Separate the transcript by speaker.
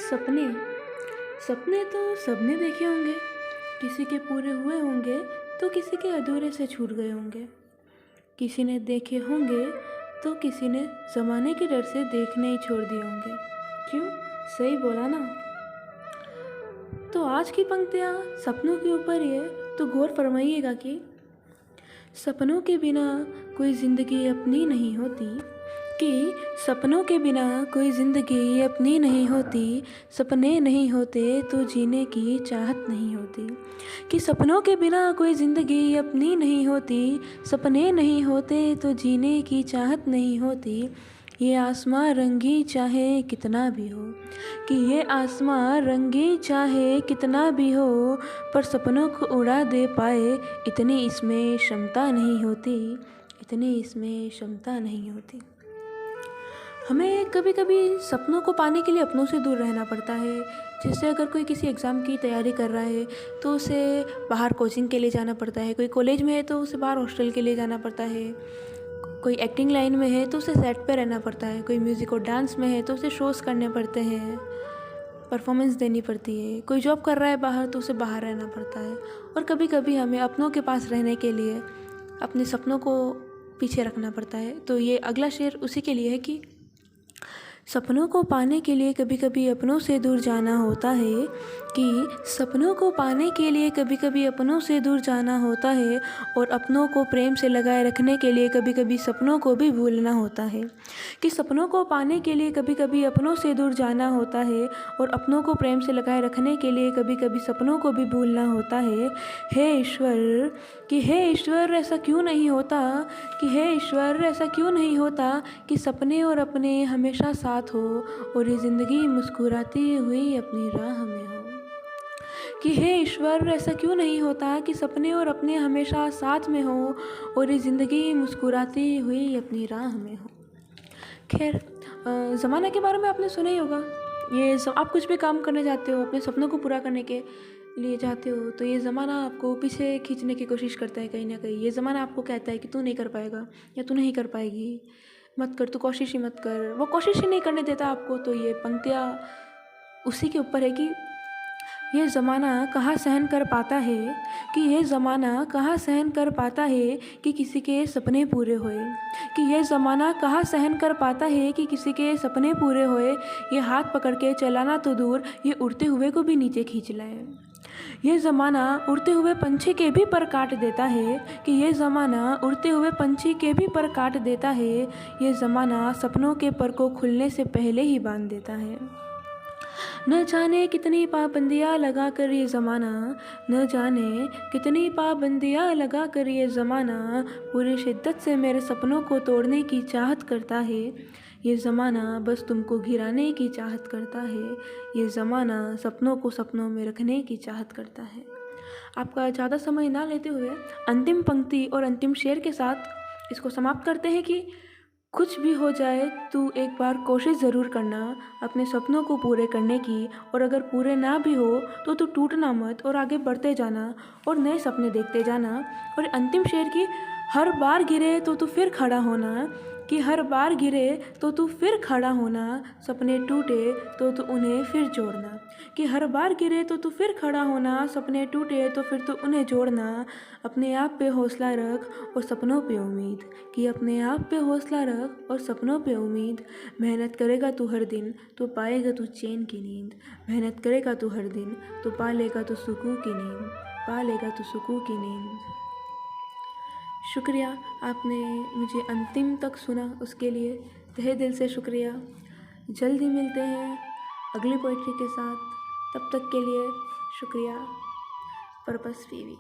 Speaker 1: सपने सपने तो सबने देखे होंगे। किसी के पूरे हुए होंगे तो किसी के अधूरे से छूट गए होंगे। किसी ने देखे होंगे तो किसी ने ज़माने के डर से देखने ही छोड़ दिए होंगे। क्यों? सही बोला ना। तो आज की पंक्तियाँ सपनों के ऊपर ही है, तो गौर फरमाइएगा कि सपनों के बिना कोई ज़िंदगी अपनी नहीं होती, कि सपनों के बिना कोई ज़िंदगी अपनी नहीं होती। सपने नहीं होते तो जीने की चाहत नहीं होती। कि सपनों के बिना कोई ज़िंदगी अपनी नहीं होती। सपने नहीं होते तो जीने की चाहत नहीं होती। ये आसमां रंगी चाहे कितना भी हो, कि ये आसमां रंगी चाहे कितना भी हो, पर सपनों को उड़ा दे पाए इतनी इसमें क्षमता नहीं होती। इतनी इसमें क्षमता नहीं होती। हमें कभी कभी सपनों को पाने के लिए अपनों से दूर रहना पड़ता है। जैसे अगर कोई किसी एग्ज़ाम की तैयारी कर रहा है तो उसे बाहर कोचिंग के लिए जाना पड़ता है। कोई कॉलेज में है तो उसे बाहर हॉस्टल के लिए जाना पड़ता है। कोई एक्टिंग लाइन में है तो उसे सेट पे रहना पड़ता है। कोई म्यूज़िक और डांस में है तो उसे शोज़ करने पड़ते हैं, परफॉर्मेंस देनी पड़ती है। कोई जॉब कर रहा है बाहर तो उसे बाहर रहना पड़ता है। और कभी कभी हमें अपनों के पास रहने के लिए अपने सपनों को पीछे रखना पड़ता है। तो ये अगला शेर उसी के लिए है कि सपनों को पाने के लिए कभी कभी अपनों से दूर जाना होता है। कि सपनों को पाने के लिए कभी कभी अपनों से दूर जाना होता है, और अपनों को प्रेम से लगाए रखने के लिए कभी कभी सपनों को भी भूलना होता है। कि सपनों को पाने के लिए कभी कभी अपनों से दूर जाना होता है, और अपनों को प्रेम से लगाए रखने के लिए कभी कभी सपनों को भी भूलना होता है। हे ईश्वर, कि हे ईश्वर ऐसा क्यों नहीं होता, कि हे ईश्वर ऐसा क्यों नहीं होता कि सपने और अपने हमेशा साथ हो, और ये ज़िंदगी मुस्कुराती हुई अपनी राह में हो। कि हे ईश्वर ऐसा क्यों नहीं होता कि सपने और अपने हमेशा साथ में हो, और ये ज़िंदगी मुस्कुराती हुई अपनी राह में हो। खैर, ज़माना के बारे में आपने सुना ही होगा। आप कुछ भी काम करने जाते हो, अपने सपनों को पूरा करने के लिए जाते हो, तो ये ज़माना आपको पीछे खींचने की कोशिश करता है कहीं ना कहीं। ये ज़माना आपको कहता है कि तू नहीं कर पाएगा या तू नहीं कर पाएगी, मत कर, तू कोशिश ही मत कर। वो कोशिश ही नहीं करने देता आपको। तो ये पंक्तियाँ उसी के ऊपर है कि ये ज़माना कहाँ सहन कर पाता है, कि ये ज़माना कहाँ सहन कर पाता है कि किसी के सपने पूरे होए। कि ये ज़माना कहाँ सहन कर पाता है कि किसी के सपने पूरे होए। ये हाथ पकड़ के चलाना तो दूर, ये उड़ते हुए को भी नीचे खींच लाए। ये ज़माना उड़ते हुए पंछी के भी पर काट देता है। कि ये ज़माना उड़ते हुए पंछी के भी पर काट देता है। ये ज़माना सपनों के पर को खुलने से पहले ही बांध देता है। न जाने कितनी पाबंदियाँ लगा कर ये ज़माना, न जाने कितनी पाबंदियाँ लगा कर ये ज़माना पूरी शिद्दत से मेरे सपनों को तोड़ने की चाहत करता है। ये ज़माना बस तुमको गिराने की चाहत करता है। ये ज़माना सपनों को सपनों में रखने की चाहत करता है। आपका ज़्यादा समय ना लेते हुए अंतिम पंक्ति और अंतिम शेर के साथ इसको समाप्त करते हैं कि कुछ भी हो जाए तू एक बार कोशिश ज़रूर करना अपने सपनों को पूरे करने की, और अगर पूरे ना भी हो तो तू टूटना मत और आगे बढ़ते जाना और नए सपने देखते जाना। और अंतिम शेर की, हर बार गिरे तो तू फिर खड़ा होना, कि हर बार गिरे तो तू फिर खड़ा होना, सपने टूटे तो तू उन्हें फिर जोड़ना। कि हर बार गिरे तो तू फिर खड़ा होना, सपने टूटे तो फिर तू उन्हें जोड़ना। अपने आप पे हौसला रख और सपनों पे उम्मीद, कि अपने आप पे हौसला रख और सपनों पे उम्मीद। मेहनत करेगा तू हर दिन तो पाएगा तू चैन की नींद। मेहनत करेगा तू हर दिन तो पालेगा तू सुकून की नींद, पालेगा तू सुकून की नींद। शुक्रिया, आपने मुझे अंतिम तक सुना, उसके लिए तहे दिल से शुक्रिया। जल्दी मिलते हैं अगली पोइट्री के साथ, तब तक के लिए शुक्रिया। पर्पस वीवी।